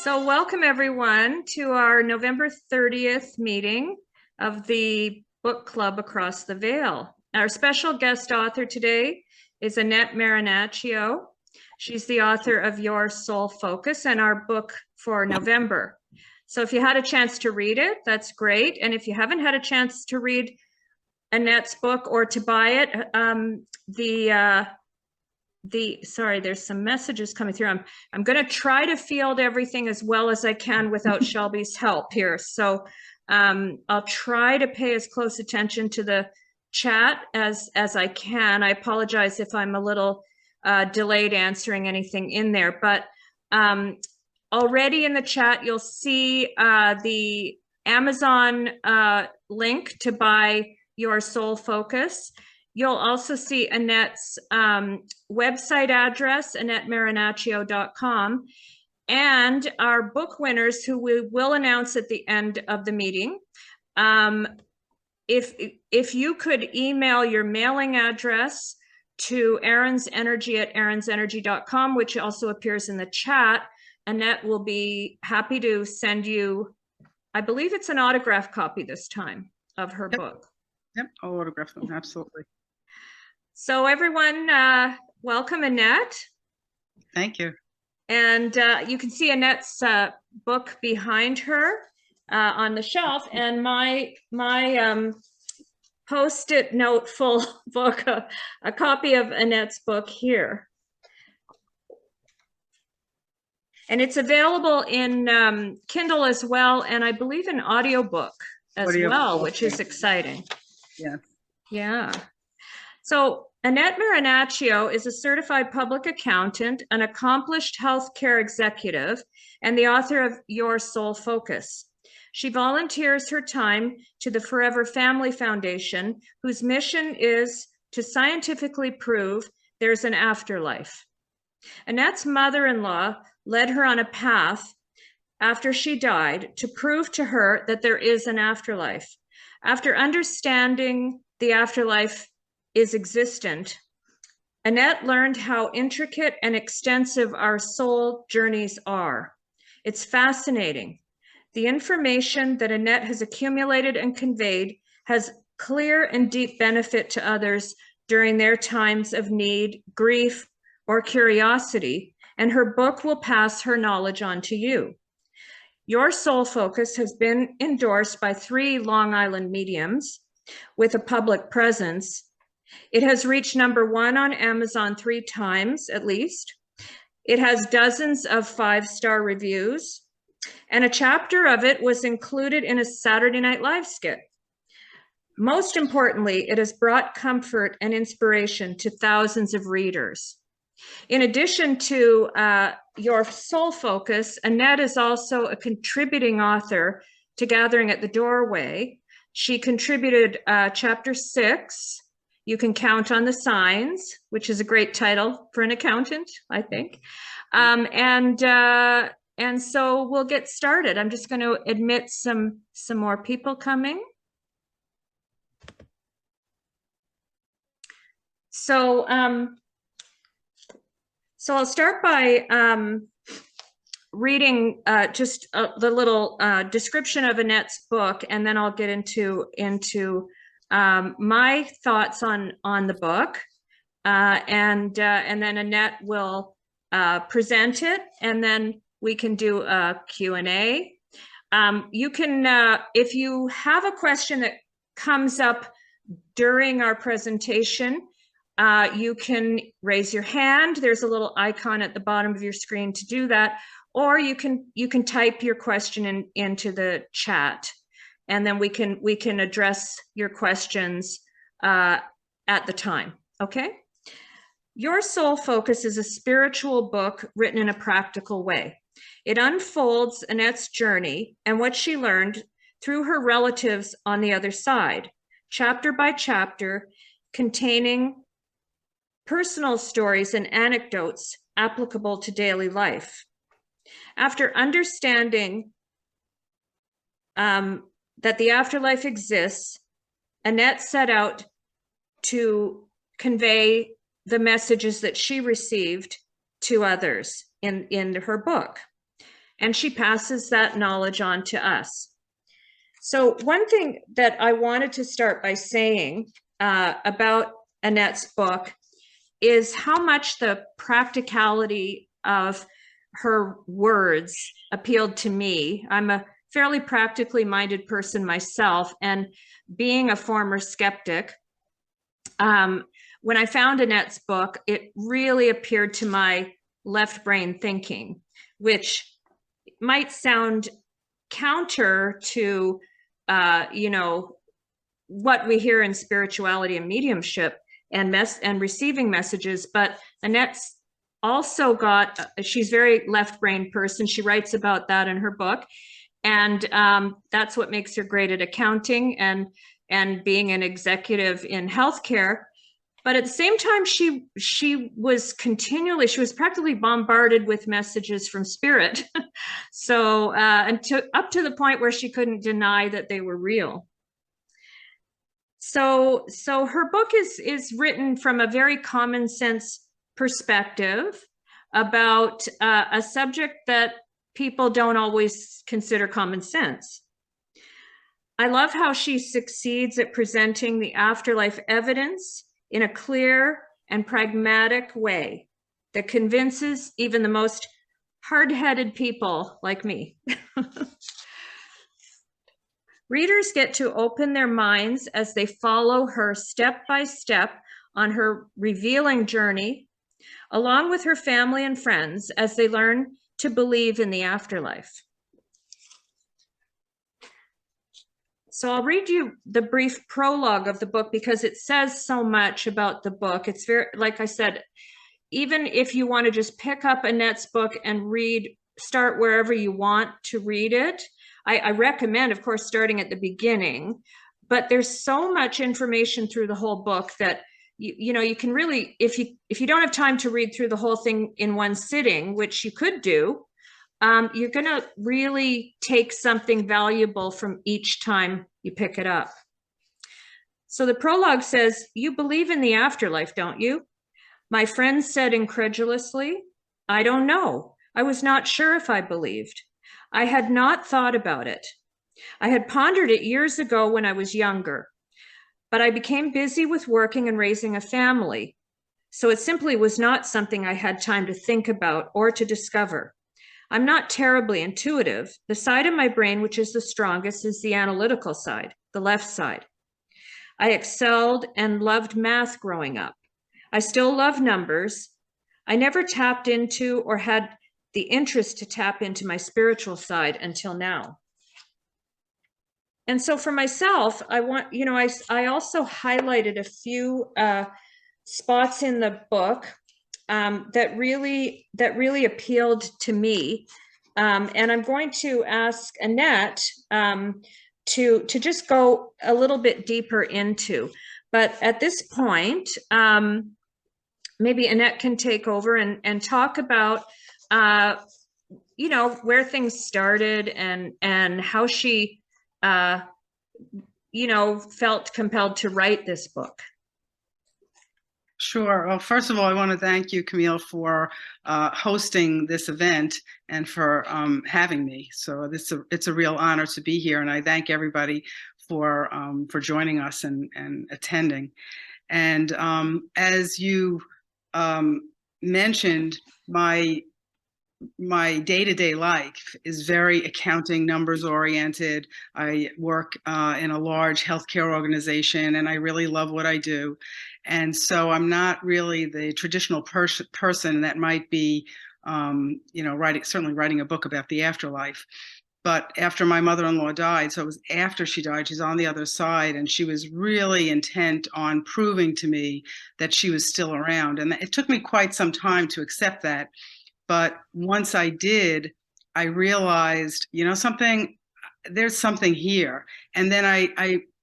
So welcome everyone to our November 30th meeting of the book club across the Veil. Our special guest author today is Annette Marinaccio. She's the author of Your Soul Focus and our book for November. So if you had a chance to read it, that's great. And if you haven't had a chance to read Annette's book or to buy it, sorry, there's some messages coming through. I'm going to try to field everything as well as I can without Shelby's help here. So I'll try to pay as close attention to the chat as I can. I apologize if I'm a little delayed answering anything in there, but already in the chat, you'll see the Amazon link to buy Your Soul Focus. You'll also see Annette's website address, AnnetteMarinaccio.com, and our book winners, who we will announce at the end of the meeting. If you could email your mailing address to aaronsenergy@aaronsenergy.com, which also appears in the chat, Annette will be happy to send you, I believe it's an autographed copy this time of her book. Yep, I'll autograph them, absolutely. So everyone, welcome Annette. Thank you. And you can see Annette's book behind her on the shelf, and my Post-it note full book, a copy of Annette's book here. And it's available in Kindle as well, and I believe an audiobook as well, which is exciting. Yeah. Yeah. So Annette Marinaccio is a certified public accountant, an accomplished healthcare executive, and the author of Your Soul Focus. She volunteers her time to the Forever Family Foundation, whose mission is to scientifically prove there's an afterlife. Annette's mother-in-law led her on a path after she died to prove to her that there is an afterlife. After understanding the afterlife is existent, Annette learned how intricate and extensive our soul journeys are. It's fascinating. The information that Annette has accumulated and conveyed has clear and deep benefit to others during their times of need, grief, or curiosity, and her book will pass her knowledge on to you. Your Soul Focus has been endorsed by 3 Long Island mediums with a public presence. It has reached #1 on Amazon 3 times at least. It has dozens of 5-star reviews, and a chapter of it was included in a Saturday Night Live skit. Most importantly, it has brought comfort and inspiration to thousands of readers. In addition to Your Soul Focus, Annette is also a contributing author to Gathering at the Doorway. She contributed chapter 6, You Can Count on the Signs, which is a great title for an accountant, I think. And so we'll get started. I'm just going to admit some more people coming. So I'll start by reading just the little description of Annette's book, and then I'll get into my thoughts on the book, and then Annette will present it, and then we can do a Q&A. You can, if you have a question that comes up during our presentation, you can raise your hand. There's a little icon at the bottom of your screen to do that, or you can type your question into the chat, and then we can address your questions at the time. Okay. Your Soul Focus is a spiritual book written in a practical way. It unfolds Annette's journey and what she learned through her relatives on the other side, chapter by chapter, containing personal stories and anecdotes applicable to daily life. After understanding that the afterlife exists, Annette set out to convey the messages that she received to others in her book. and she passes that knowledge on to us. So one thing that I wanted to start by saying about Annette's book is how much the practicality of her words appealed to me. I'm a fairly practically minded person myself, and being a former skeptic, when I found Annette's book, it really appeared to my left brain thinking, which might sound counter to, what we hear in spirituality and mediumship and receiving messages. But Annette's also she's very left brain person. She writes about that in her book. And that's what makes her great at accounting and being an executive in healthcare. But at the same time, she was practically bombarded with messages from spirit. So, up to the point where she couldn't deny that they were real. So her book is written from a very common sense perspective about a subject that people don't always consider common sense. I love how she succeeds at presenting the afterlife evidence in a clear and pragmatic way that convinces even the most hard-headed people like me. Readers get to open their minds as they follow her step by step on her revealing journey, along with her family and friends as they learn to believe in the afterlife. So I'll read you the brief prologue of the book because it says so much about the book. It's very, like I said, even if you want to just pick up Annette's book and start wherever you want to read it. I recommend, of course, starting at the beginning, but there's so much information through the whole book that you can really, if you don't have time to read through the whole thing in one sitting, which you could do, you're going to really take something valuable from each time you pick it up. So the prologue says, "You believe in the afterlife, don't you?" My friend said incredulously, "I don't know. I was not sure if I believed. I had not thought about it. I had pondered it years ago when I was younger, but I became busy with working and raising a family. So it simply was not something I had time to think about or to discover. I'm not terribly intuitive. The side of my brain which is the strongest is the analytical side, the left side. I excelled and loved math growing up. I still love numbers. I never tapped into or had the interest to tap into my spiritual side until now." And so for myself, I also highlighted a few spots in the book that really appealed to me. And I'm going to ask Annette to just go a little bit deeper into. But at this point, maybe Annette can take over and talk about where things started and how she felt compelled to write this book. Sure. Well, first of all, I want to thank you, Camille, for hosting this event and for having me. So it's a real honor to be here, and I thank everybody for joining us and attending. And as you mentioned, my day-to-day life is very accounting, numbers oriented. I work in a large healthcare organization, and I really love what I do. And so I'm not really the traditional person that might be, certainly writing a book about the afterlife. But after my mother-in-law died, so it was after she died, she's on the other side, and she was really intent on proving to me that she was still around. And it took me quite some time to accept that. But once I did, I realized, there's something here. And then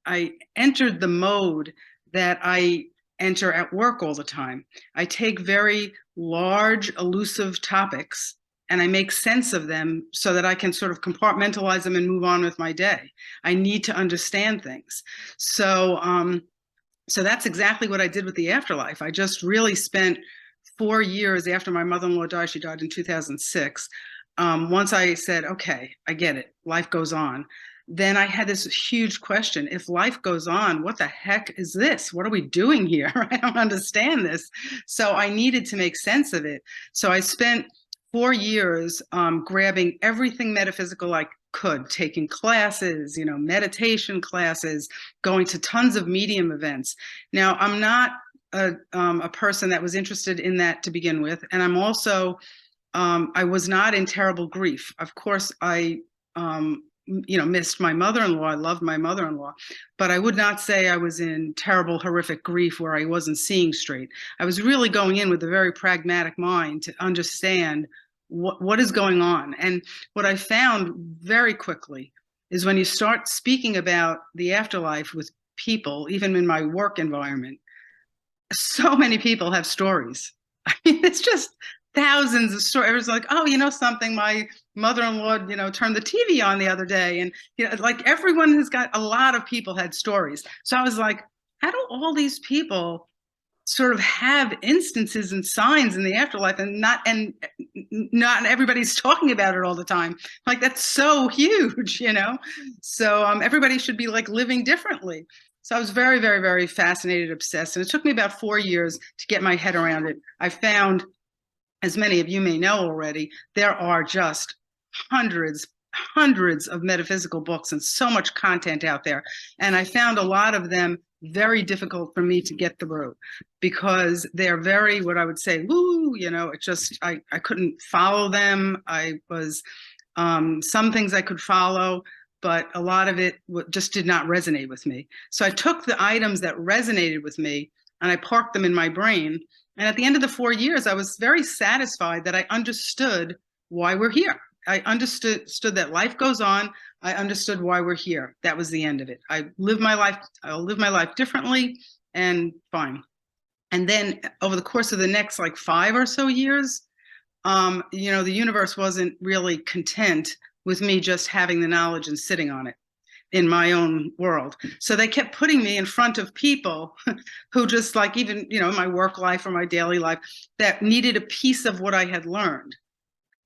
I entered the mode that I enter at work all the time. I take very large, elusive topics and I make sense of them so that I can sort of compartmentalize them and move on with my day. I need to understand things. So that's exactly what I did with the afterlife. I just really spent 4 years after my mother-in-law died. She died in 2006. once I said, okay, I get it, life goes on, then I had this huge question. If life goes on, what the heck is this? What are we doing here? I don't understand this. So I needed to make sense of it. So I spent 4 years grabbing everything metaphysical I could, taking classes, meditation classes, going to tons of medium events. Now, I'm not a person that was interested in that to begin with. And I'm also, I was not in terrible grief. Of course, I missed my mother-in-law. I loved my mother-in-law, but I would not say I was in terrible, horrific grief where I wasn't seeing straight. I was really going in with a very pragmatic mind to understand what is going on. And what I found very quickly is when you start speaking about the afterlife with people, even in my work environment, so many people have stories. I mean, it's just thousands of stories. Everyone's like, oh, something, my mother-in-law, turned the TV on the other day. And, like everyone has got, a lot of people had stories. So I was like, how do all these people sort of have instances and signs in the afterlife and not everybody's talking about it all the time? Like, that's so huge, So everybody should be like living differently. So I was very, very, very fascinated, obsessed. And it took me about 4 years to get my head around it. I found, as many of you may know already, there are just hundreds of metaphysical books and so much content out there. And I found a lot of them very difficult for me to get through because they're very, what I would say, woo, it just, I couldn't follow them. I was, some things I could follow, but a lot of it just did not resonate with me. So I took the items that resonated with me and I parked them in my brain. And at the end of the 4 years, I was very satisfied that I understood why we're here. I understood that life goes on. I understood why we're here. That was the end of it. I'll live my life differently and fine. And then over the course of the next 5 or so years, the universe wasn't really content with me just having the knowledge and sitting on it in my own world. So they kept putting me in front of people who just even, my work life or my daily life that needed a piece of what I had learned.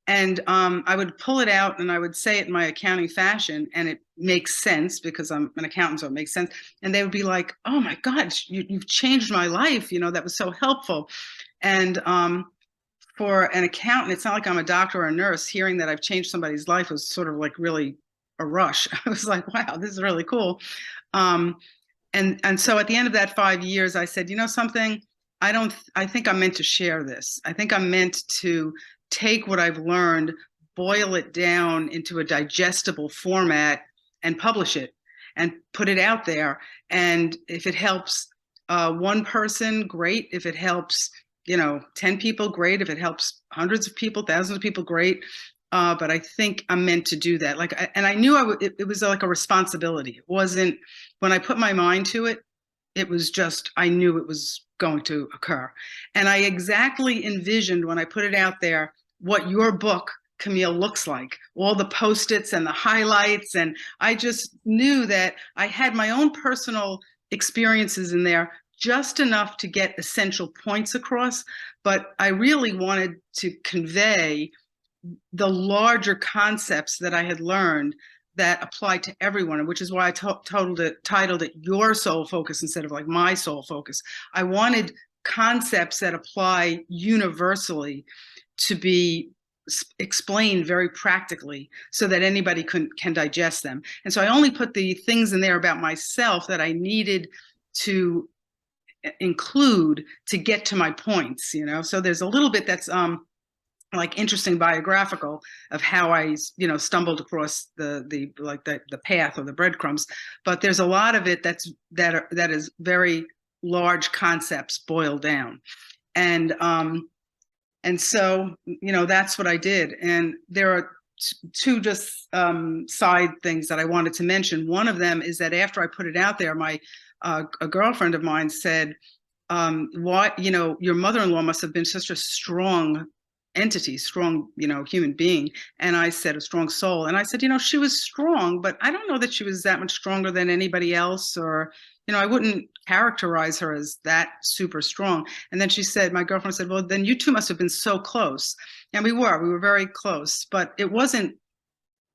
And I would pull it out and I would say it in my accounting fashion, and it makes sense because I'm an accountant, so it makes sense. And they would be like, oh my God, you've changed my life. That was so helpful. And for an accountant, it's not like I'm a doctor or a nurse. Hearing that I've changed somebody's life was sort of really a rush. I was like, wow, this is really cool. And so at the end of that 5 years, I said, something, I think I'm meant to share this. I think I'm meant to take what I've learned, boil it down into a digestible format and publish it and put it out there. And if it helps one person, great. If it helps, 10 people, great. If it helps hundreds of people, thousands of people, great. But I think I'm meant to do that. And I knew it was like a responsibility. It wasn't, when I put my mind to it, it was just, I knew it was going to occur. And I exactly envisioned when I put it out there, what your book, Camille, looks like, all the Post-its and the highlights. And I just knew that I had my own personal experiences in there, just enough to get essential points across. But I really wanted to convey the larger concepts that I had learned that apply to everyone, which is why I titled it Your Soul Focus instead of my soul focus. I wanted concepts that apply universally to be explained very practically so that anybody can digest them. And so I only put the things in there about myself that I needed to include to get to my points, So there's a little bit that's interesting biographical of how I, stumbled across the path or the breadcrumbs. But there's a lot of it that is very large concepts boiled down. And so, that's what I did. And there are two just side things that I wanted to mention. One of them is that after I put it out there, a girlfriend of mine said, why, your mother-in-law must have been such a strong entity, strong, human being. And I said, a strong soul. And I said, she was strong, but I don't know that she was that much stronger than anybody else, or, I wouldn't characterize her as that super strong. And then my girlfriend said, well, then you two must have been so close. And we were very close, but it wasn't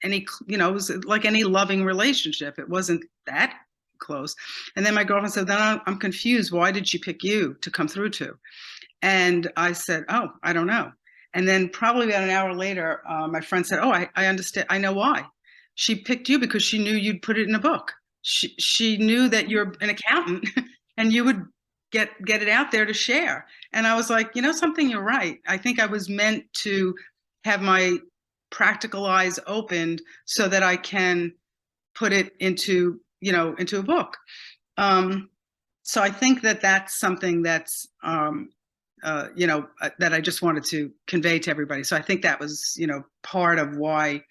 any, it was like any loving relationship. It wasn't that close. And then my girlfriend said, then I'm confused. Why did she pick you to come through to? And I said, oh, I don't know. And then probably about an hour later, my friend said, oh, I understand. I know why. She picked you because she knew you'd put it in a book. She knew that you're an accountant and you would get it out there to share. And I was like, something, you're right. I think I was meant to have my practical eyes opened so that I can put it into a book. So I think that that's something that's, that I just wanted to convey to everybody. So I think that was, part of why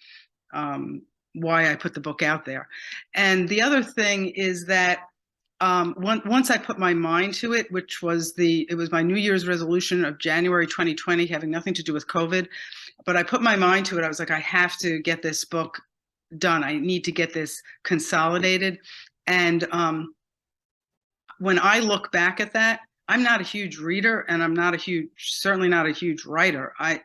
I put the book out there. And the other thing is that once I put my mind to it, which was it was my New Year's resolution of January 2020, having nothing to do with COVID, but I put my mind to it. I was like, I have to get this book done. I need to get this consolidated. And when I look back at that, I'm not a huge reader, and I'm certainly not a huge writer. I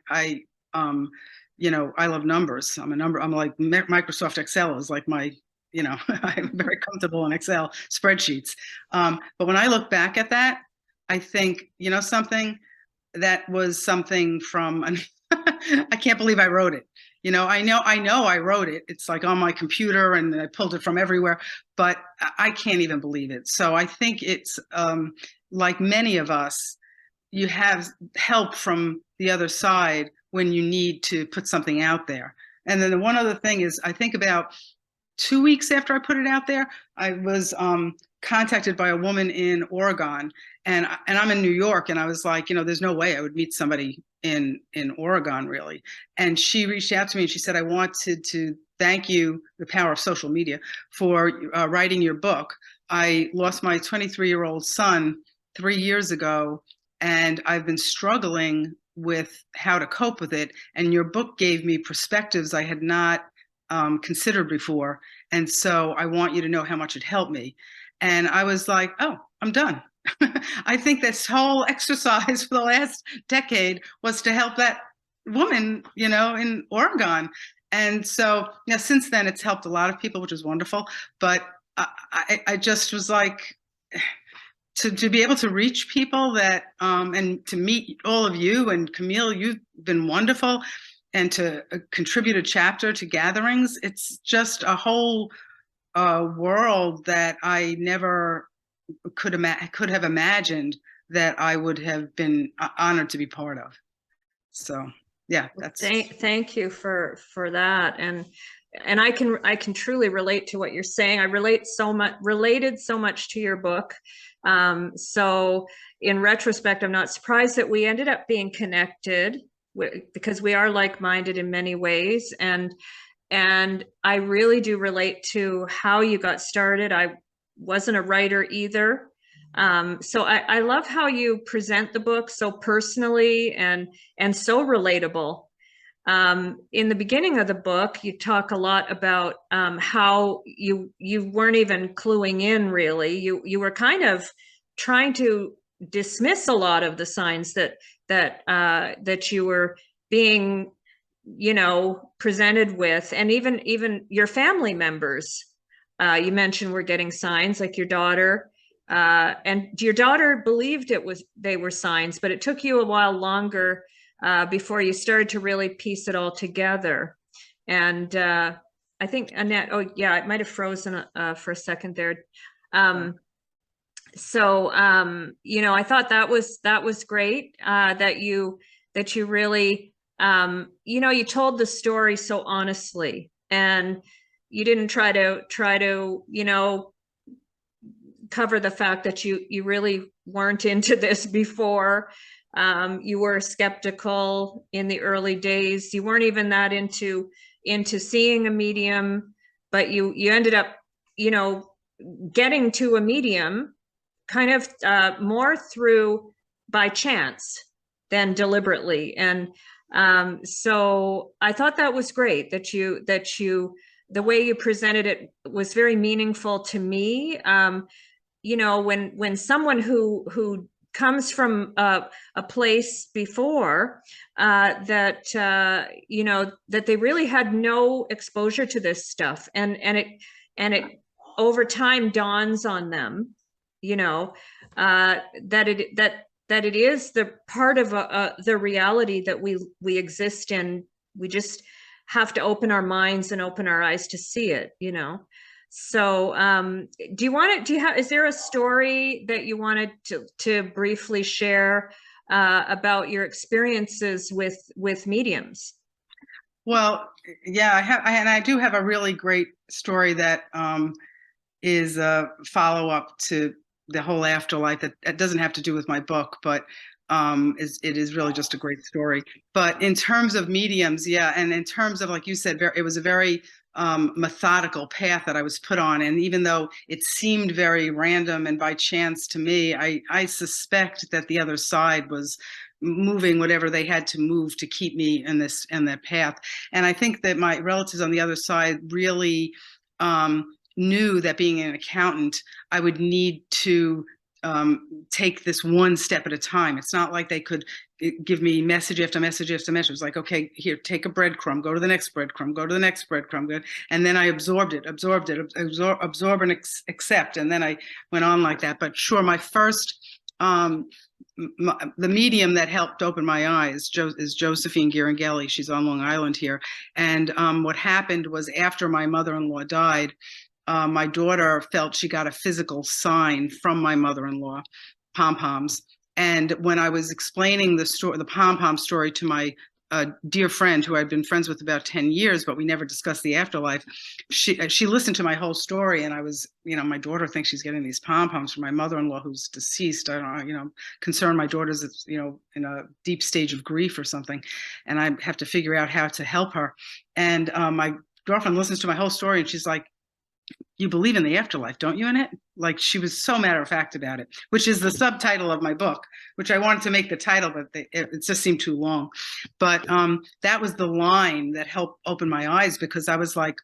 love numbers. I'm like Microsoft Excel is like my, I'm very comfortable in Excel spreadsheets. But when I look back at that, I think, something that was something from, I can't believe I wrote it. I know I wrote it. It's like on my computer and I pulled it from everywhere, but I can't even believe it. So I think it's, like many of us, you have help from the other side when you need to put something out there. And then the one other thing is, I think about 2 weeks after I put it out there, I was contacted by a woman in Oregon, and I'm in New York, and I was like, there's no way I would meet somebody in Oregon, really. And she reached out to me and she said, I wanted to thank you, the power of social media, for writing your book. I lost my 23-year-old son 3 years ago, and I've been struggling with how to cope with it. And your book gave me perspectives I had not considered before. And so I want you to know how much it helped me. And I was like, oh, I'm done. I think this whole exercise for the last decade was to help that woman, in Oregon. And so, since then it's helped a lot of people, which is wonderful. But I just was like, to be able to reach people that, and to meet all of you, and Camille, you've been wonderful, and to contribute a chapter to gatherings. It's just a whole world that I never could have imagined that I would have been honored to be part of. So yeah, that's. Thank you for that. And I can truly relate to what you're saying. I related so much to your book. So in retrospect, I'm not surprised that we ended up being connected, because we are like-minded in many ways. And I really do relate to how you got started. I wasn't a writer either. So I love how you present the book so personally and so relatable. In the beginning of the book, you talk a lot about how you weren't even cluing in, really. You were kind of trying to dismiss a lot of the signs that you were being, presented with, and even your family members. You mentioned were getting signs, like your daughter. And your daughter believed they were signs, but it took you a while longer before you started to really piece it all together. And I think Annette, oh yeah, it might have frozen for a second there. So I thought that was great, that you really, you told the story so honestly, and you didn't try to cover the fact that you really weren't into this before. You were skeptical in the early days. You weren't even that into seeing a medium, but you ended up, getting to a medium kind of more by chance than deliberately. And So I thought that was great the way you presented it was very meaningful to me. When someone who comes from a place before that they really had no exposure to this stuff, and it over time dawns on them, you know, that it is the part of the reality that we exist in. We just have to open our minds and open our eyes to see it, you know. So, is there a story that you wanted to briefly share about your experiences with mediums? Well, yeah, and I do have a really great story that is a follow-up to the whole afterlife that doesn't have to do with my book, but it is really just a great story. But in terms of mediums, yeah, and in terms of, like you said, it was a very methodical path that I was put on. And even though it seemed very random and by chance to me, I suspect that the other side was moving whatever they had to move to keep me in that path. And I think that my relatives on the other side really knew that being an accountant, I would need to take this one step at a time. It's not like they could give me message after message after message. It was like, okay, here, take a breadcrumb, go to the next breadcrumb, go to the next breadcrumb. And then I absorbed it, absorb and accept. And then I went on like that. But sure, my first, the medium that helped open my eyes is Josephine Girangelli. She's on Long Island here. And what happened was, after my mother-in-law died, my daughter felt she got a physical sign from my mother-in-law, pom-poms. And when I was explaining the pom-pom story to my dear friend, who I'd been friends with about 10 years, but we never discussed the afterlife, she listened to my whole story. And I was, my daughter thinks she's getting these pom-poms from my mother-in-law who's deceased. I don't know, concerned my daughter's, in a deep stage of grief or something. And I have to figure out how to help her. And my girlfriend listens to my whole story, and she's like, "You believe in the afterlife, don't you, Annette?" Like, she was so matter of fact about it, which is the subtitle of my book, which I wanted to make the title, but it just seemed too long. But that was the line that helped open my eyes, because I was like,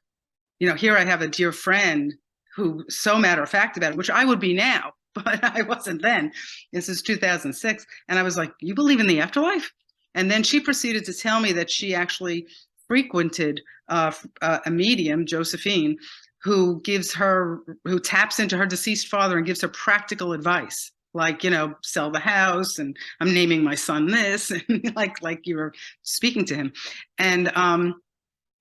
here I have a dear friend who so matter of fact about it, which I would be now, but I wasn't then. This is 2006. And I was like, "You believe in the afterlife?" And then she proceeded to tell me that she actually frequented a medium, Josephine, who taps into her deceased father and gives her practical advice, like, sell the house, and I'm naming my son this, and like you were speaking to him. And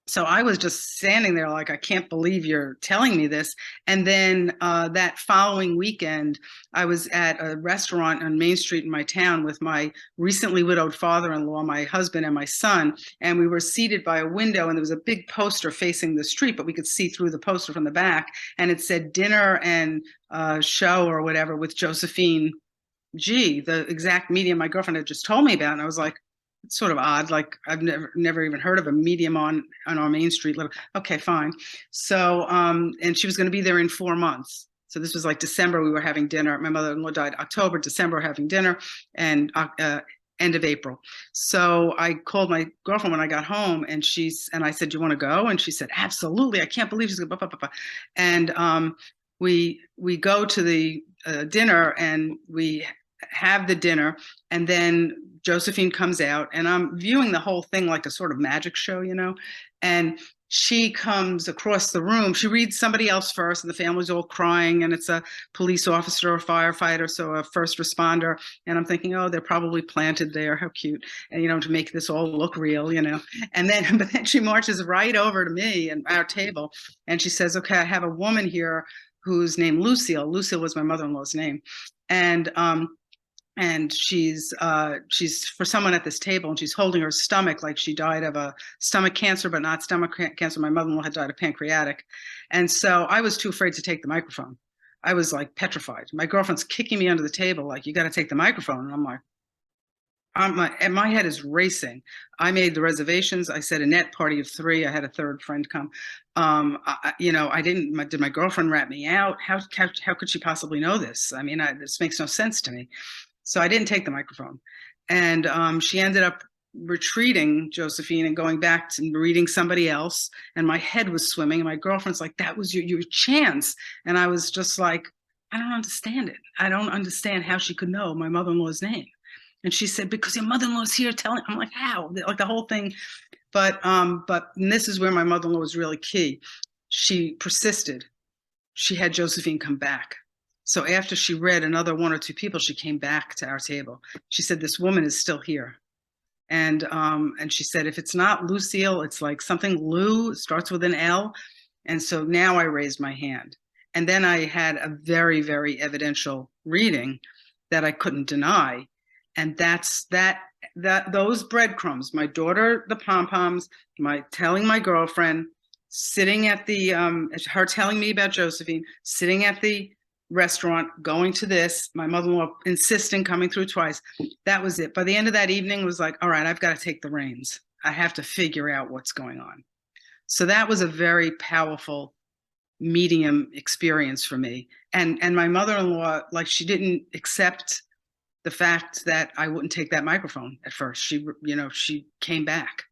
so I was just standing there like, I can't believe you're telling me this. And then that following weekend, I was at a restaurant on Main Street in my town with my recently widowed father-in-law, my husband, and my son. And we were seated by a window, and there was a big poster facing the street, but we could see through the poster from the back. And it said dinner and show or whatever with Josephine G, the exact medium my girlfriend had just told me about. And I was like, it's sort of odd. Like, I've never even heard of a medium on our Main Street. Okay, fine. So, and she was going to be there in 4 months. So this was like December, we were having dinner. My mother-in-law died October, December, having dinner, and end of April. So I called my girlfriend when I got home, and I said, "Do you want to go?" And she said, "Absolutely. I can't believe she's going to." And we go to the dinner, and we have the dinner, and then Josephine comes out, and I'm viewing the whole thing like a sort of magic show, and she comes across the room. She reads somebody else first, and the family's all crying, and it's a police officer or firefighter, so a first responder. And I'm thinking, oh, they're probably planted there. How cute. And, to make this all look real, And then she marches right over to me and our table, and she says, "Okay, I have a woman here who's named Lucille." Lucille was my mother-in-law's name. And she's for someone at this table, and she's holding her stomach like she died of a stomach cancer, but not stomach cancer. My mother-in-law had died of pancreatic. And so I was too afraid to take the microphone. I was like petrified. My girlfriend's kicking me under the table, like, "You got to take the microphone." And I'm like, and my head is racing. I made the reservations. I said, Annette, party of 3. I had a third friend come. Did my girlfriend rat me out? How could she possibly know this? I mean, this makes no sense to me. So I didn't take the microphone. And she ended up retreating Josephine and going back to reading somebody else, and my head was swimming, and my girlfriend's like, that was your chance. And I was just like, I don't understand it. I don't understand how she could know my mother-in-law's name. And she said, because your mother-in-law's here telling. I'm like, how? Like the whole thing. But and this is where my mother-in-law was really key. She persisted. She had Josephine come back. So after she read another one or two people, she came back to our table. She said, this woman is still here. And she said, if it's not Lucille, it's like something Lou, starts with an L. And so now I raised my hand. And then I had a very, very evidential reading that I couldn't deny. And that's those breadcrumbs, my daughter, the pom-poms, telling my girlfriend, sitting at the, her telling me about Josephine, sitting at the restaurant, going to this, my mother-in-law insisting, coming through twice. That was it. By the end of that evening, it was like, all right, I've got to take the reins. I have to figure out what's going on. So that was a very powerful medium experience for me. And my mother-in-law, like, she didn't accept the fact that I wouldn't take that microphone at first. She came back.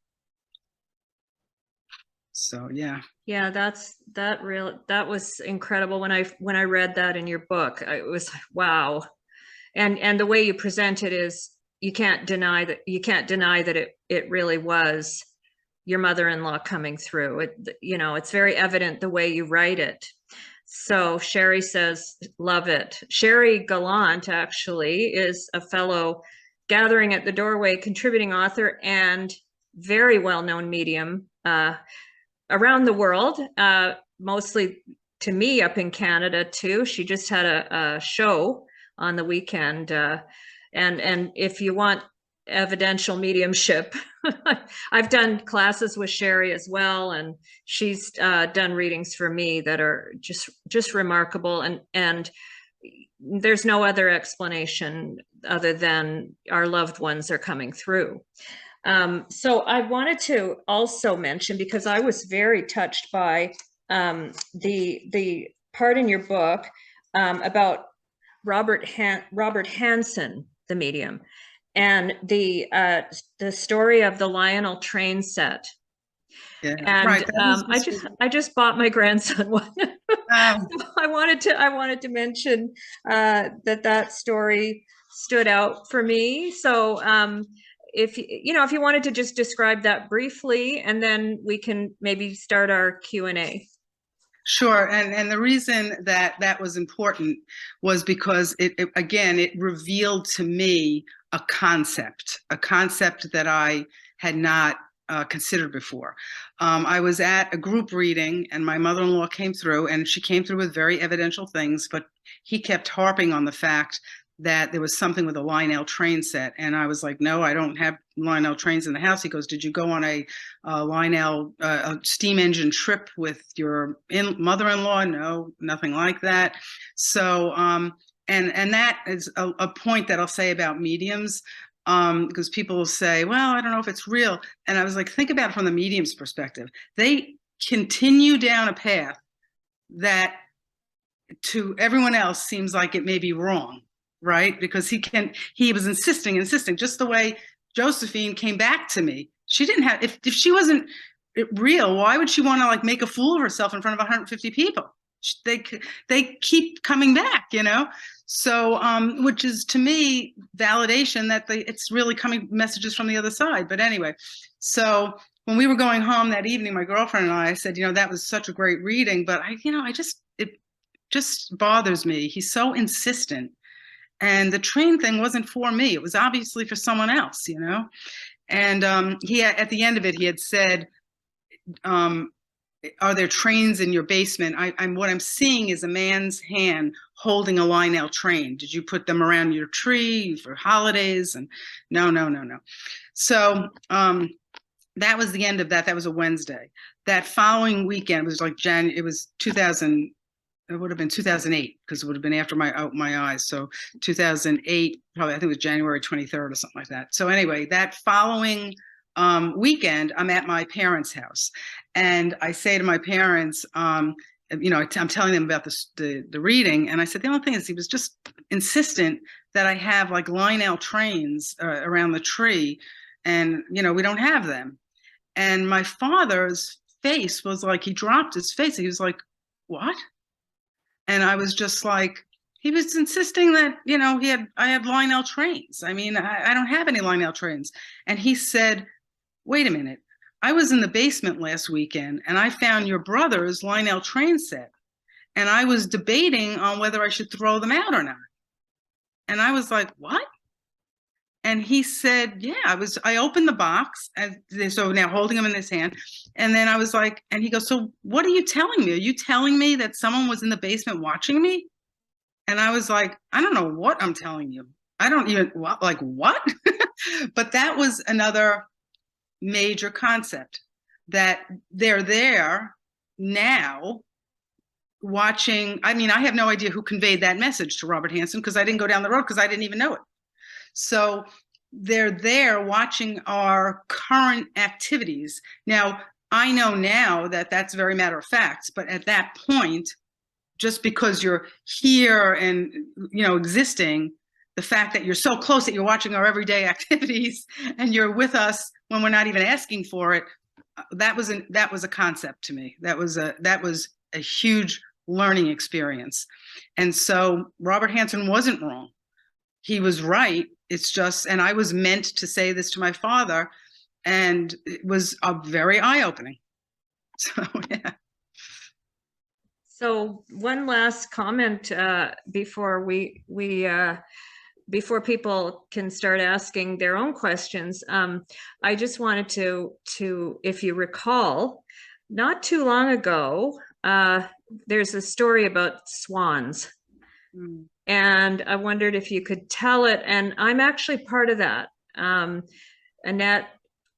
So yeah. Yeah, that was incredible. When I read that in your book, it was like, wow. And the way you present it is, you can't deny that it really was your mother-in-law coming through. It's very evident the way you write it. So Sherry says, love it. Sherry Gallant actually is a fellow Gathering at the Doorway contributing author and very well-known medium around the world, mostly to me up in Canada too. She just had a show on the weekend. And if you want evidential mediumship, I've done classes with Sherry as well, and she's done readings for me that are just remarkable. And there's no other explanation other than our loved ones are coming through. So I wanted to also mention, because I was very touched by the part in your book about Robert Hansen, the medium, and the story of the Lionel train set. Yeah, and right. I just bought my grandson one. I wanted to mention that story stood out for me. So if you wanted to just describe that briefly, and then we can maybe start our Q&A. Sure. And the reason that was important was because it revealed to me a concept that I had not considered before. I was at a group reading, and my mother-in-law came through, and she came through with very evidential things, but he kept harping on the fact that there was something with a Lionel train set. And I was like, no, I don't have Lionel trains in the house. He goes, did you go on a Lionel steam engine trip with your mother-in-law? No, nothing like that. So, and that is a point that I'll say about mediums, because people will say, well, I don't know if it's real. And I was like, think about it from the medium's perspective. They continue down a path that to everyone else seems like it may be wrong. Right? Because he was insisting, just the way Josephine came back to me. She didn't have, if she wasn't real, why would she want to like make a fool of herself in front of 150 people? They keep coming back, So, which is to me validation that it's really coming messages from the other side. But anyway, so when we were going home that evening, my girlfriend and I said, that was such a great reading, but it just bothers me. He's so insistent. And the train thing wasn't for me. It was obviously for someone else, And he, at the end of it, he had said, are there trains in your basement? What I'm seeing is a man's hand holding a Lionel train. Did you put them around your tree for holidays? And no. So that was the end of that. That was a Wednesday. That following weekend was like It was 2000. It would have been 2008, because it would have been after my eyes. So 2008, probably, I think it was January 23rd or something like that. So anyway, that following weekend, I'm at my parents' house, and I say to my parents, I'm telling them about the reading, and I said, the only thing is he was just insistent that I have like Lionel trains around the tree. and we don't have them. And my father's face was like, he dropped his face. He was like, what? And I was just like, he was insisting that, I had Lionel trains. I mean, I don't have any Lionel trains. And he said, wait a minute. I was in the basement last weekend and I found your brother's Lionel train set. And I was debating on whether I should throw them out or not. And I was like, what? And he said, yeah, I opened the box, and so now holding them in his hand. And then I was like, and he goes, so what are you telling me? Are you telling me that someone was in the basement watching me? And I was like, I don't know what I'm telling you. I don't even, like, what? But that was another major concept, that they're there now watching. I mean, I have no idea who conveyed that message to Robert Hansen, because I didn't go down the road, because I didn't even know it. So they're there watching our current activities. Now, I know now that that's very matter of fact, but at that point, just because you're here and, existing, the fact that you're so close that you're watching our everyday activities and you're with us when we're not even asking for it, that was a concept to me. That was a huge learning experience. And so Robert Hansen wasn't wrong. He was right. It's just, and I was meant to say this to my father, and it was very eye-opening. So, yeah. So one last comment before before people can start asking their own questions. I just wanted to, if you recall, not too long ago, there's a story about swans. Mm. And I wondered if you could tell it. And I'm actually part of that. Annette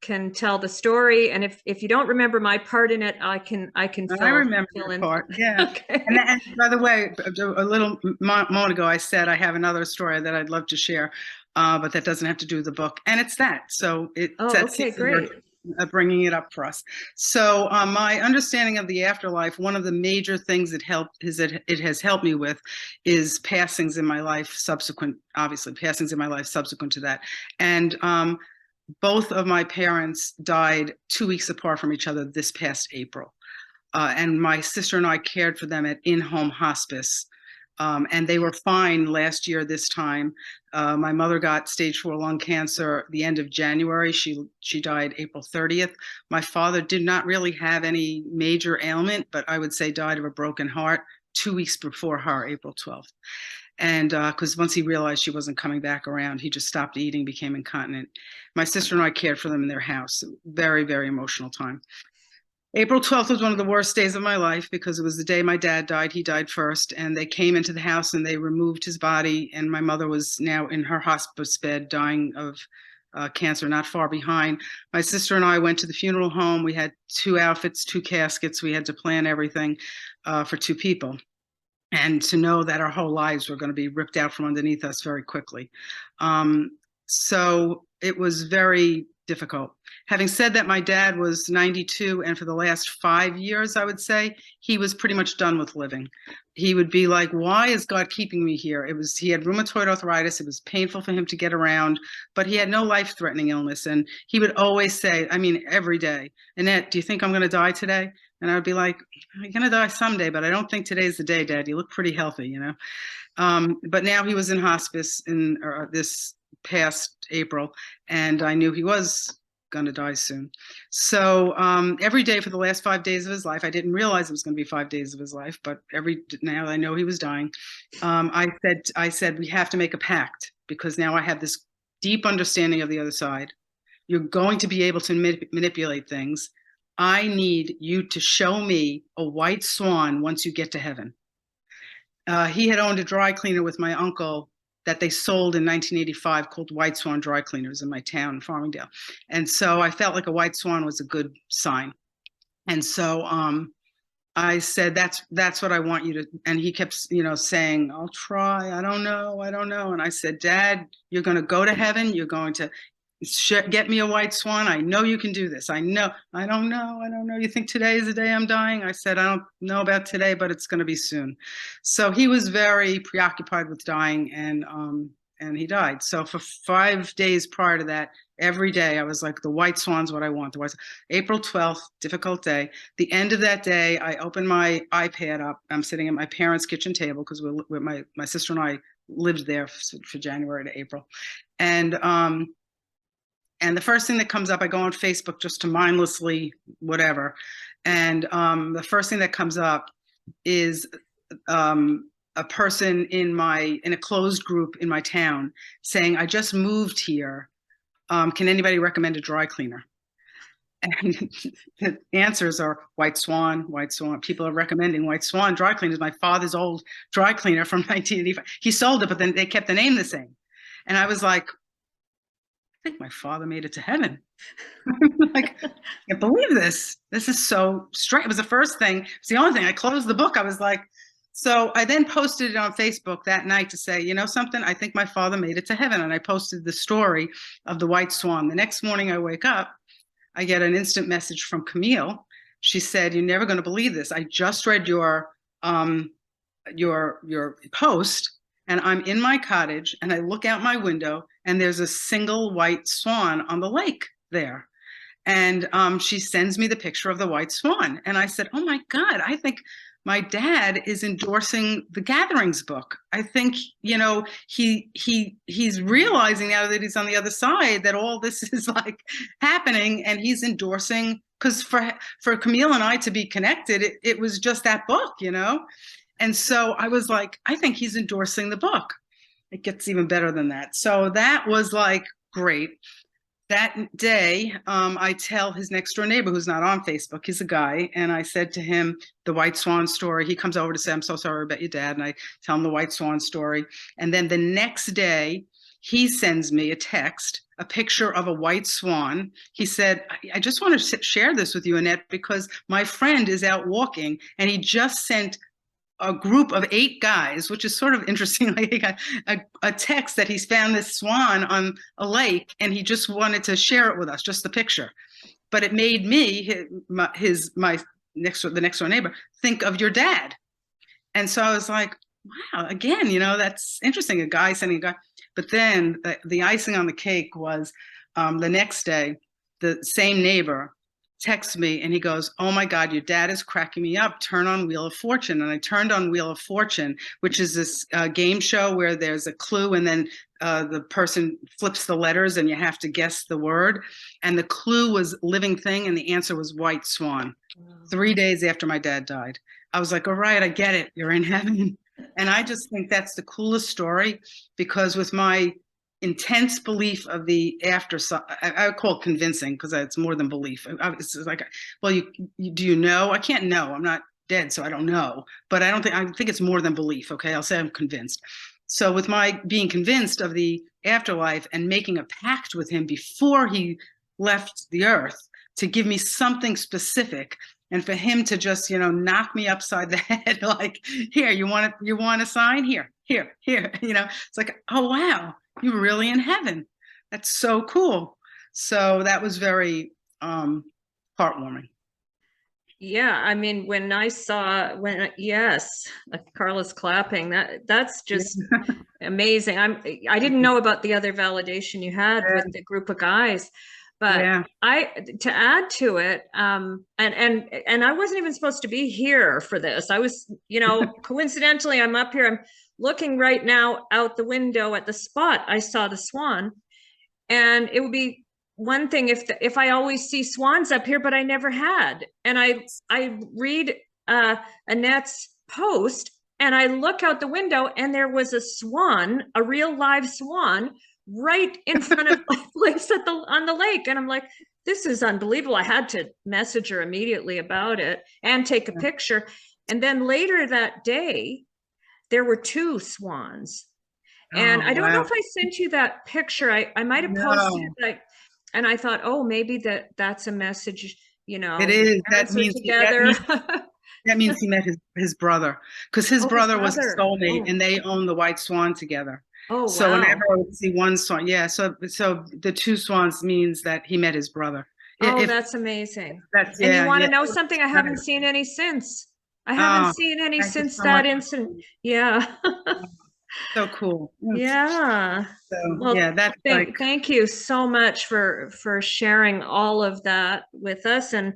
can tell the story, and if you don't remember my part in it, I can fill remember fill your in. part. Yeah. Okay. And by the way, a little moment ago, I said I have another story that I'd love to share, but that doesn't have to do with the book, and it's that. So okay, great. Bringing it up for us. So my understanding of the afterlife, one of the major things it has helped me with is passings in my life subsequent to that. And both of my parents died 2 weeks apart from each other this past April. And my sister and I cared for them at in-home hospice. And they were fine last year this time. My mother got stage 4 lung cancer the end of January. She died April 30th. My father did not really have any major ailment, but I would say died of a broken heart 2 weeks before her, April 12th. And because once he realized she wasn't coming back around, he just stopped eating, became incontinent. My sister and I cared for them in their house. Very, very emotional time. April 12th was one of the worst days of my life, because it was the day my dad died. He died first, and they came into the house and they removed his body, and my mother was now in her hospice bed dying of cancer not far behind. My sister and I went to the funeral home. We had 2 outfits, 2 caskets. We had to plan everything for 2 people. And to know that our whole lives were going to be ripped out from underneath us very quickly. So it was very difficult. Having said that, my dad was 92, and for the last 5 years, I would say, he was pretty much done with living. He would be like, why is God keeping me here? He had rheumatoid arthritis. It was painful for him to get around, but he had no life-threatening illness. And he would always say, I mean, every day, Annette, do you think I'm going to die today? And I would be like, you're going to die someday, but I don't think today's the day, Dad. You look pretty healthy, But now he was in hospice in this past April, and I knew he was going to die soon. So every day for the last 5 days of his life, I didn't realize it was going to be 5 days of his life, but now I know he was dying. I said, we have to make a pact, because now I have this deep understanding of the other side. You're going to be able to manipulate things. I need you to show me a white swan once you get to heaven. He had owned a dry cleaner with my uncle that they sold in 1985 called White Swan Dry Cleaners in my town, Farmingdale. And so I felt like a white swan was a good sign. And so I said, that's what I want you to, and he kept, saying, I'll try, I don't know. And I said, Dad, you're going to go to heaven. You're going to get me a white swan. I know you can do this. I don't know. You think today is the day I'm dying? I said, I don't know about today, but it's going to be soon. So he was very preoccupied with dying. And and he died. So for 5 days prior to that, every day I was like, the white swan's what I want. The white April 12th, difficult day. The end of that day, I opened my iPad up. I'm sitting at my parents' kitchen table because my sister and I lived there for January to April. And the first thing that comes up, I go on Facebook just to mindlessly whatever. And the first thing that comes up is a person in a closed group in my town saying, I just moved here. Can anybody recommend a dry cleaner? And the answers are White Swan, White Swan. People are recommending White Swan dry cleaners. My father's old dry cleaner from 1985. He sold it, but then they kept the name the same. And I was like, I think my father made it to heaven. Like, I can't believe this. This is so strange. It was the first thing. It's the only thing. I closed the book. I was like, so I then posted it on Facebook that night to say, you know something? I think my father made it to heaven. And I posted the story of the White Swan. The next morning I wake up, I get an instant message from Camille. She said, you're never going to believe this. I just read your post, and I'm in my cottage and I look out my window and there's a single white swan on the lake there. And she sends me the picture of the white swan. And I said, oh my God, I think my dad is endorsing the Gatherings book. I think, you know, he's realizing now that he's on the other side that all this is like happening, and he's endorsing, because for Camille and I to be connected, it was just that book, you know? And so I was like, I think he's endorsing the book. It gets even better than that. So that was like great. That day, I tell his next door neighbor, who's not on Facebook, he's a guy, and I said to him the White Swan story. He comes over to say, I'm so sorry about your dad, and I tell him the White Swan story. And then the next day, he sends me a text, a picture of a white swan. He said, I just want to share this with you, Annette, because my friend is out walking, and he just sent a group of 8 guys, which is sort of interesting. Like he got a text that he's found this swan on a lake, and he just wanted to share it with us, just the picture. But it made me, the next door neighbor, think of your dad. And so I was like, wow, again, you know, that's interesting. A guy sending a guy. But then the icing on the cake was the next day, the same neighbor texts me and he goes, oh my God, your dad is cracking me up. Turn on Wheel of Fortune. And I turned on Wheel of Fortune, which is this game show where there's a clue and then the person flips the letters and you have to guess the word. And the clue was living thing and the answer was white swan. Wow. 3 days after my dad died. I was like, all right, I get it. You're in heaven. And I just think that's the coolest story, because with my intense belief of the after, I call it convincing because it's more than belief. It's like, well, do you know? I can't know. I'm not dead, so I don't know. But I think it's more than belief. Okay, I'll say I'm convinced. So with my being convinced of the afterlife and making a pact with him before he left the earth to give me something specific, and for him to just, you know, knock me upside the head, like, here, you want a sign? Here, you know, it's like, oh, wow, you're really in heaven. That's so cool. So that was very heartwarming. Yeah, I mean, when I saw, yes, Carla's clapping, that's just amazing. I didn't know about the other validation you had with the group of guys. But to add to it, and I wasn't even supposed to be here for this. I was, you know, coincidentally, I'm up here. I'm looking right now out the window at the spot I saw the swan, and it would be one thing if I always see swans up here, but I never had. And I read Annette's post, and I look out the window, and there was a swan, a real live swan, right in front of my place on the lake. And I'm like, this is unbelievable. I had to message her immediately about it and take a picture. And then later that day, there were 2 swans. And I don't know if I sent you that picture. I might have posted it, and I thought, oh, maybe that's a message, you know. It is. That means he met his brother, because his brother was a soulmate, and they own the White Swan together. Oh, so wow. whenever I would see one swan, so the 2 swans means that he met his brother. Oh, that's amazing. And you want to know something? I haven't seen any since. I haven't seen any since that incident. Yeah. So cool. Yeah. So Well, yeah, that's like, thank you so much for sharing all of that with us, and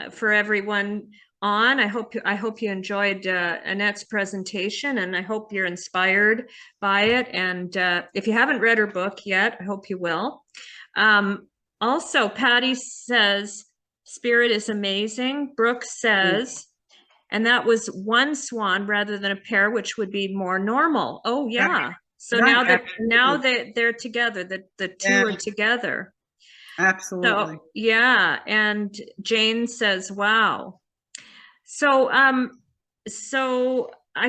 for everyone on. I hope you enjoyed Annette's presentation, and I hope you're inspired by it. And if you haven't read her book yet, I hope you will. Also, Patty says Spirit is amazing. Brooke says, and that was one swan rather than a pair, which would be more normal. Oh yeah. So right, now absolutely. that they're together, the two Yeah, are together. absolutely. So yeah, and Jane says, "Wow." So I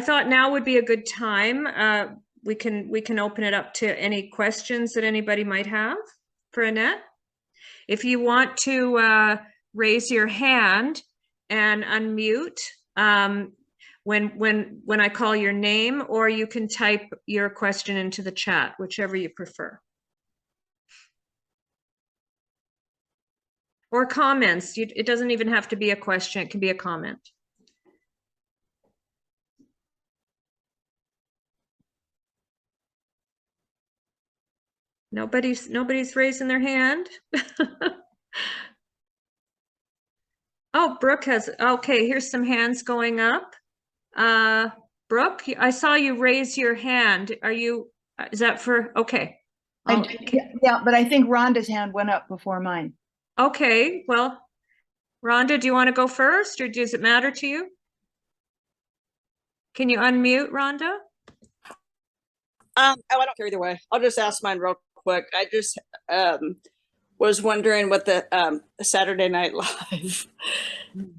thought now would be a good time. We can open it up to any questions that anybody might have for Annette. If you want to raise your hand and unmute when I call your name, or you can type your question into the chat, whichever you prefer. Or comments. It doesn't even have to be a question. It can be a comment. Nobody's raising their hand. Oh, Brooke has, okay, here's some hands going up. Brooke, I saw you raise your hand. Is that for, okay. Yeah, but I think Rhonda's hand went up before mine. Okay, well, Rhonda, do you want to go first, or does it matter to you? Can you unmute, Rhonda? Oh, I don't care either way. I'll just ask mine real quick. I just was wondering what the Saturday Night Live,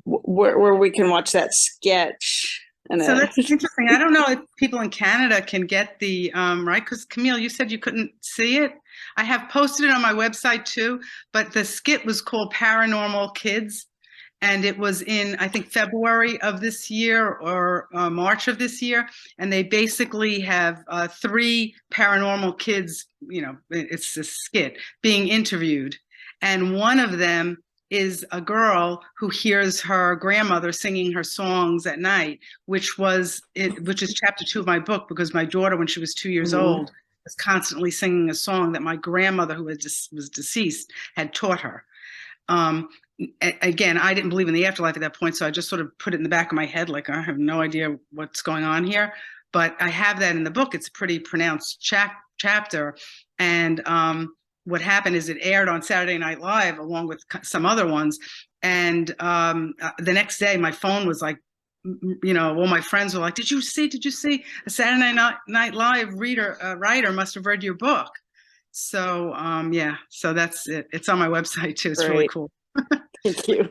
where we can watch that sketch. So that's interesting. I don't know if people in Canada can get the right, because Camille, you said you couldn't see it. I have posted it on my website too, but the skit was called Paranormal Kids, and it was in, I think, February of this year or March of this year, and they basically have three paranormal kids, it's a skit, being interviewed, and one of them is a girl who hears her grandmother singing her songs at night, which is chapter 2 of my book, because my daughter, when she was 2 years old, was constantly singing a song that my grandmother, who was deceased, had taught her. Again, I didn't believe in the afterlife at that point, so I just sort of put it in the back of my head, like, I have no idea what's going on here. But I have that in the book. It's a pretty pronounced chapter. And what happened is it aired on Saturday Night Live along with some other ones. And the next day, my phone was like, all my friends were like, did you see a Saturday Night Live writer must have read your book. So yeah, so that's it. It's on my website too. It's Great. Really cool. Thank you.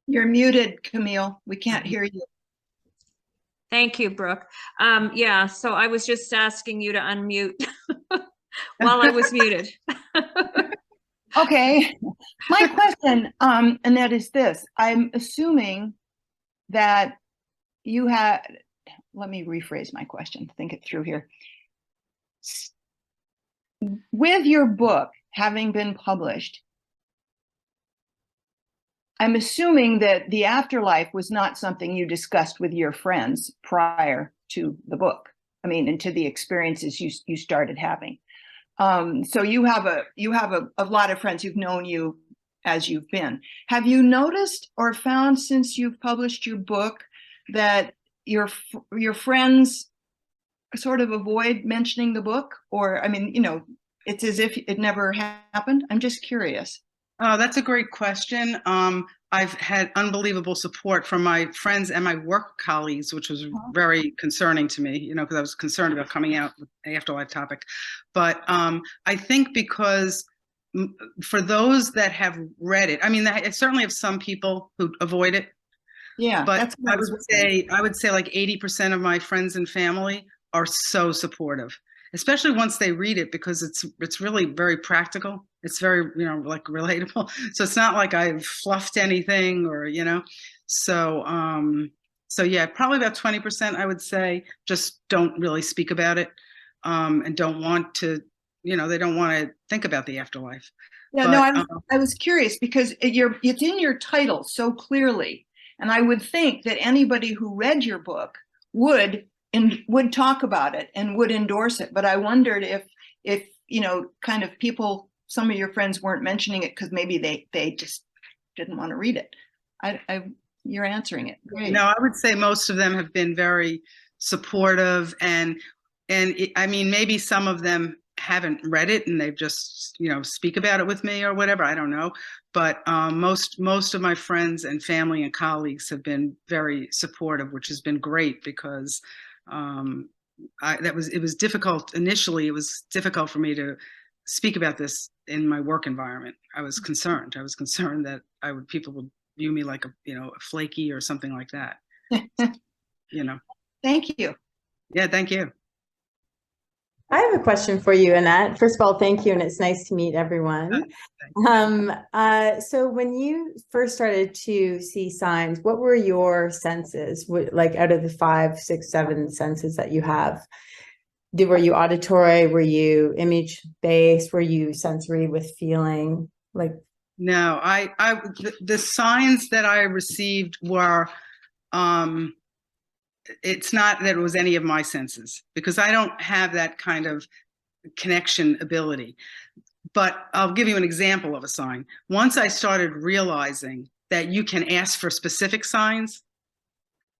You're muted, Camille. We can't hear you. Thank you, Brooke. Yeah, so I was just asking you to unmute while I was muted. Okay. My question, and that is this. I'm assuming that you had, let me rephrase my question, think it through here. With your book having been published, I'm assuming that the afterlife was not something you discussed with your friends prior to the book. I mean, and to the experiences you started having. So you have a lot of friends who've known you as you've been. Have you noticed or found, since you've published your book, that your friends sort of avoid mentioning the book? Or, I mean, it's as if it never happened. I'm just curious. Oh, that's a great question. I've had unbelievable support from my friends and my work colleagues, which was very concerning to me, because I was concerned about coming out with the afterlife topic. But I think because for those that have read it, I mean, I certainly have some people who avoid it. Yeah, but that's what I would say like 80% of my friends and family are so supportive, especially once they read it, because it's really very practical. It's very, like relatable. So it's not like I've fluffed anything or, so, so yeah, probably about 20%, I would say, just don't really speak about it, and don't want to they don't want to think about the afterlife. Yeah, But, no, I was curious because it's in your title so clearly. And I would think that anybody who read your book would talk about it and would endorse it. But I wondered if kind of people, some of your friends weren't mentioning it because maybe they just didn't want to read it. You're answering it. Great. No, I would say most of them have been very supportive, and I mean, maybe some of them haven't read it and they've just speak about it with me or whatever. I don't know, but most of my friends and family and colleagues have been very supportive, which has been great because it was difficult initially. It was difficult for me to speak about this in my work environment. I was concerned that people would view me like a flaky or something like that. Thank you. Yeah, thank you. I have a question for you, Annette. First of all, thank you, and it's nice to meet everyone. So when you first started to see signs, what were your senses? Like out of the 5, 6, 7 senses that you have? Were you auditory? Were you image-based? Were you sensory with feeling? No, the signs that I received were, it's not that it was any of my senses, because I don't have that kind of connection ability. But I'll give you an example of a sign. Once I started realizing that you can ask for specific signs,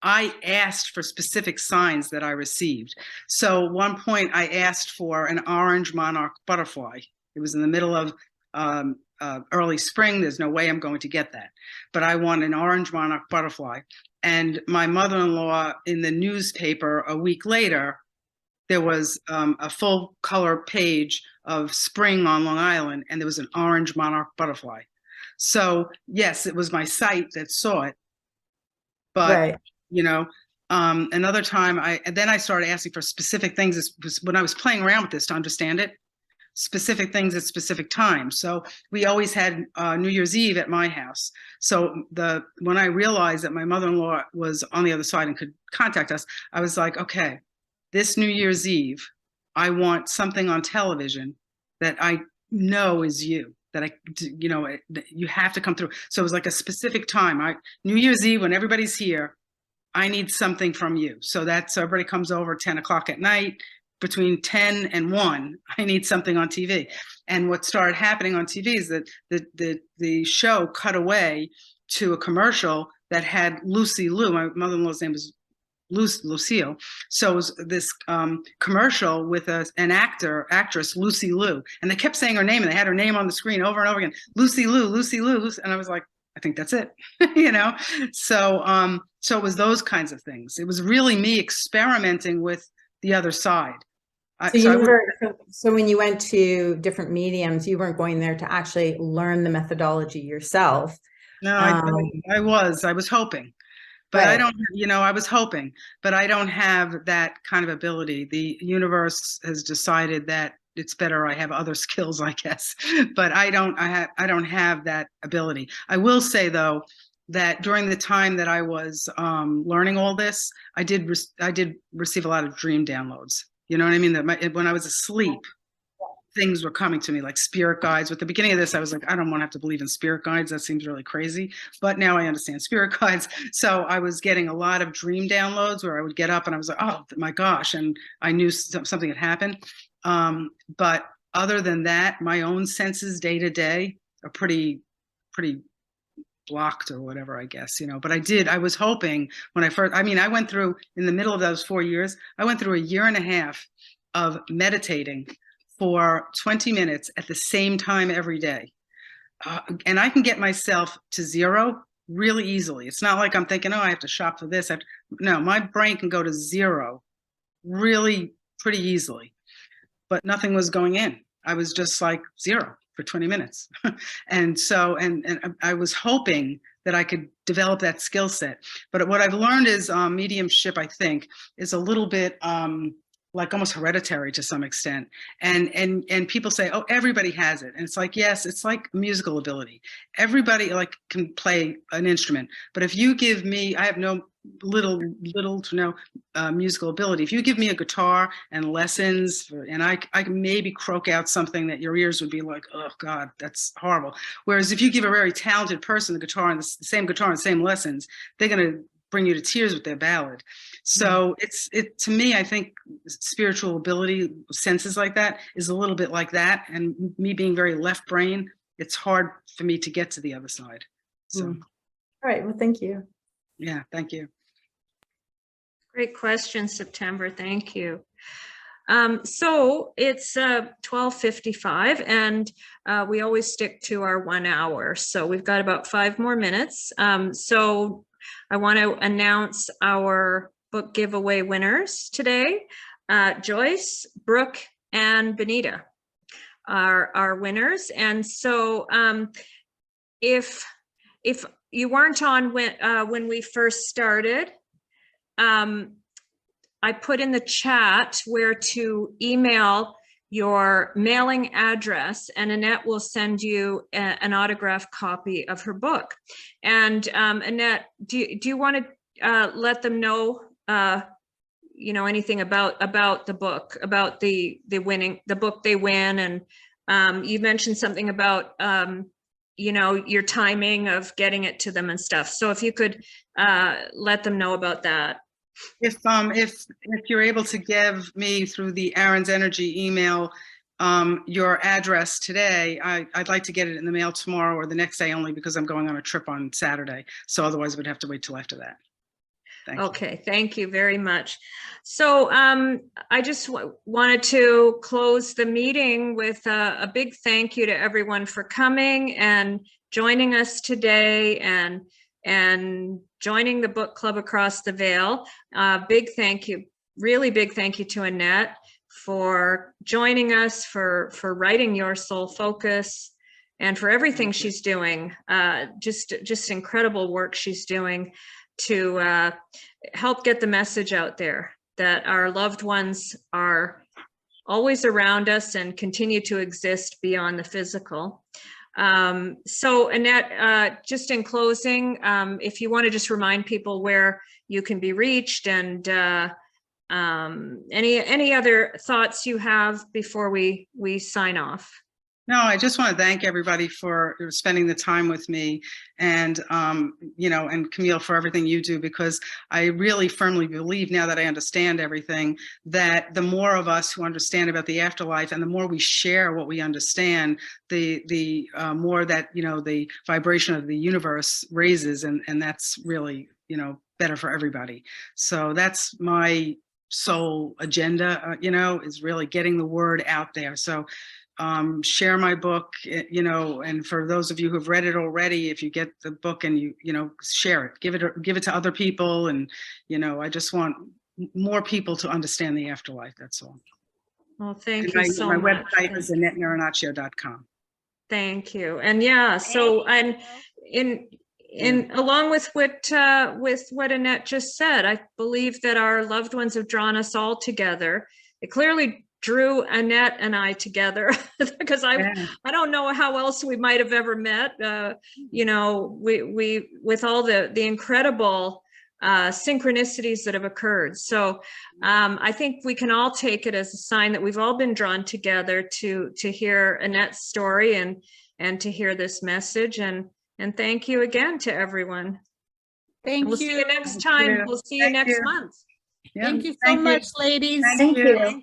I asked for specific signs that I received. So one point I asked for an orange monarch butterfly. It was in the middle of early spring. There's no way I'm going to get that, but I want an orange monarch butterfly. And my mother-in-law, in the newspaper a week later, there was a full color page of spring on Long Island, and there was an orange monarch butterfly. So yes, it was my sight that saw it, but right. Another time I started asking for specific things when I was playing around with this to understand it. Specific things at specific times. So we always had New Year's Eve at my house. So when I realized that my mother-in-law was on the other side and could contact us, I was like, okay, this New Year's Eve, I want something on television that I know is you, that you have to come through. So it was like a specific time. New Year's Eve, when everybody's here, I need something from you. So everybody comes over 10 o'clock at night. Between 10 and 1, I need something on TV. And what started happening on TV is that the show cut away to a commercial that had Lucy Liu. My mother-in-law's name was Lucille. So it was this commercial with an actress, Lucy Liu. And they kept saying her name, and they had her name on the screen over and over again. Lucy Liu, Lucy Liu. And I was like, I think that's it, So it was those kinds of things. It was really me experimenting with the other side. So when you went to different mediums, you weren't going there to actually learn the methodology yourself. No, I was hoping, but right. I was hoping, but I don't have that kind of ability. The universe has decided that it's better I have other skills, I guess, but I don't have that ability. I will say though, that during the time that I was learning all this, I did receive a lot of dream downloads. You know what I mean? That when I was asleep, things were coming to me like spirit guides. At the beginning of this, I was like, I don't want to have to believe in spirit guides. That seems really crazy. But now I understand spirit guides. So I was getting a lot of dream downloads where I would get up and I was like, oh my gosh. And I knew something had happened. But other than that, my own senses day to day are pretty blocked or whatever, I guess, but I was hoping when I went through, in the middle of those 4 years, I went through a year and a half of meditating for 20 minutes at the same time every day. And I can get myself to 0 really easily. It's not like I'm thinking, I have to shop for this. No, my brain can go to 0 really pretty easily, but nothing was going in. I was just like 0 for 20 minutes. And so, and I was hoping that I could develop that skill set. But what I've learned is mediumship, I think, is a little bit like almost hereditary to some extent. And people say, oh, everybody has it. And it's like, yes, it's like musical ability. Everybody can play an instrument. But if you give me, I have no little to no musical ability. If you give me a guitar and lessons, and I can maybe croak out something that your ears would be like, oh God, that's horrible. Whereas if you give a very talented person the guitar and the same guitar and the same lessons, they're going to bring you to tears with their ballad. So to me, I think spiritual ability, senses like that, is a little bit like that. And me being very left brain, it's hard for me to get to the other side. So, all right. Well, thank you. yeah, thank you. Great question, September. Thank you. So it's 12:55, and we always stick to our 1 hour. So we've got about 5 more minutes. So I want to announce our book giveaway winners today. Joyce, Brooke, and Benita are our winners. And so if you weren't on when we first started, I put in the chat where to email your mailing address, and Annette will send you an autographed copy of her book. And Annette, do you want to let them know anything about the book, about the book they win? And you mentioned something about your timing of getting it to them and stuff. So if you could let them know about that. If you're able to give me through the Aaron's Energy email your address today, I'd like to get it in the mail tomorrow or the next day, only because I'm going on a trip on Saturday. So otherwise we'd have to wait till after that. Okay, thank you very much. So I just wanted to close the meeting with a big thank you to everyone for coming and joining us today and joining the book club across the Veil. Big thank you, really big thank you to Annette for joining us, for writing Your Soul Focus, and for everything she's doing. Just incredible work she's doing to help get the message out there that our loved ones are always around us and continue to exist beyond the physical. So Annette, just in closing, if you want to just remind people where you can be reached, and any other thoughts you have before we sign off. No, I just want to thank everybody for spending the time with me, and and Camille for everything you do, because I really firmly believe, now that I understand everything, that the more of us who understand about the afterlife and the more we share what we understand, the more that the vibration of the universe raises, and that's really better for everybody. So that's my sole agenda, is really getting the word out there. So share my book, and for those of you who've read it already, if you get the book and you share it, give it to other people. And, I just want more people to understand the afterlife. That's all. Well, thank you so much. My website is AnnetteMarinaccio.com. Thank you. And yeah, so I'm along with what Annette just said, I believe that our loved ones have drawn us all together. It clearly drew Annette and I together because I don't know how else we might have ever met. We with all the incredible synchronicities that have occurred. So I think we can all take it as a sign that we've all been drawn together to hear Annette's story and to hear this message. And thank you again to everyone. We'll see you next time. We'll see you next month. Yeah. Thank you so much, ladies. Thank you.